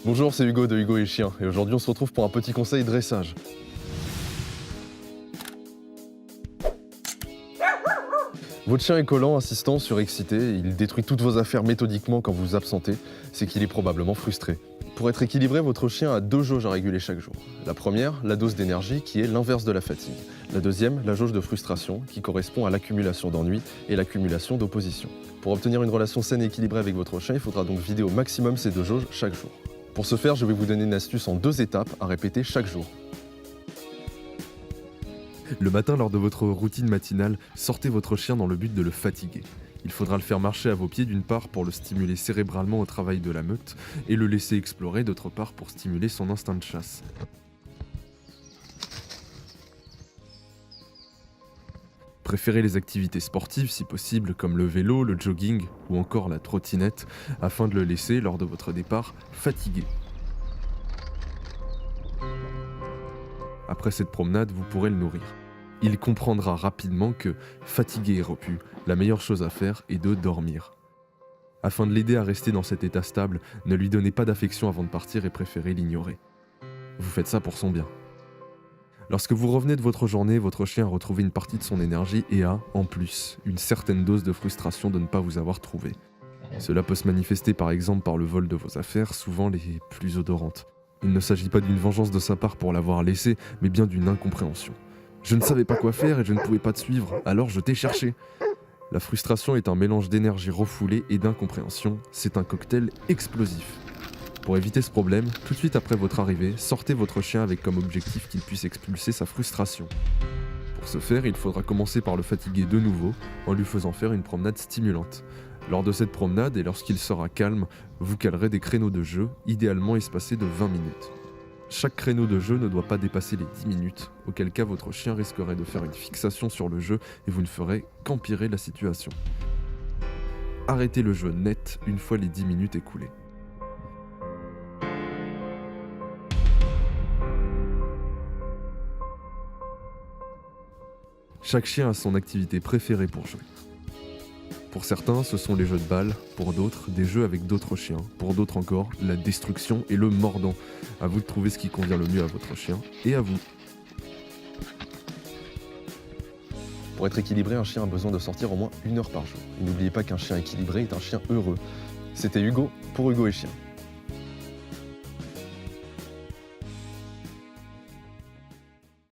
Bonjour, c'est Hugo de Hugo et Chien, et aujourd'hui on se retrouve pour un petit conseil dressage. Votre chien est collant, insistant, surexcité, il détruit toutes vos affaires méthodiquement quand vous vous absentez, c'est qu'il est probablement frustré. Pour être équilibré, votre chien a 2 jauges à réguler chaque jour. La première, la dose d'énergie, qui est l'inverse de la fatigue. La deuxième, la jauge de frustration, qui correspond à l'accumulation d'ennui et l'accumulation d'opposition. Pour obtenir une relation saine et équilibrée avec votre chien, il faudra donc vider au maximum ces 2 jauges chaque jour. Pour ce faire, je vais vous donner une astuce en 2 étapes à répéter chaque jour. Le matin, lors de votre routine matinale, sortez votre chien dans le but de le fatiguer. Il faudra le faire marcher à vos pieds d'une part pour le stimuler cérébralement au travail de la meute et le laisser explorer d'autre part pour stimuler son instinct de chasse. Préférez les activités sportives si possible comme le vélo, le jogging ou encore la trottinette afin de le laisser, lors de votre départ, fatigué. Après cette promenade, vous pourrez le nourrir. Il comprendra rapidement que, fatigué et repu, la meilleure chose à faire est de dormir. Afin de l'aider à rester dans cet état stable, ne lui donnez pas d'affection avant de partir et préférez l'ignorer. Vous faites ça pour son bien. Lorsque vous revenez de votre journée, votre chien a retrouvé une partie de son énergie et a, en plus, une certaine dose de frustration de ne pas vous avoir trouvé. Cela peut se manifester par exemple par le vol de vos affaires, souvent les plus odorantes. Il ne s'agit pas d'une vengeance de sa part pour l'avoir laissé, mais bien d'une incompréhension. Je ne savais pas quoi faire et je ne pouvais pas te suivre, alors je t'ai cherché. La frustration est un mélange d'énergie refoulée et d'incompréhension, c'est un cocktail explosif. Pour éviter ce problème, tout de suite après votre arrivée, sortez votre chien avec comme objectif qu'il puisse expulser sa frustration. Pour ce faire, il faudra commencer par le fatiguer de nouveau, en lui faisant faire une promenade stimulante. Lors de cette promenade et lorsqu'il sera calme, vous calerez des créneaux de jeu, idéalement espacés de 20 minutes. Chaque créneau de jeu ne doit pas dépasser les 10 minutes, auquel cas votre chien risquerait de faire une fixation sur le jeu et vous ne ferez qu'empirer la situation. Arrêtez le jeu net une fois les 10 minutes écoulées. Chaque chien a son activité préférée pour jouer. Pour certains, ce sont les jeux de balles, pour d'autres, des jeux avec d'autres chiens, pour d'autres encore, la destruction et le mordant. À vous de trouver ce qui convient le mieux à votre chien et à vous. Pour être équilibré, un chien a besoin de sortir au moins 1 heure par jour. Et n'oubliez pas qu'un chien équilibré est un chien heureux. C'était Hugo pour Hugo et Chien.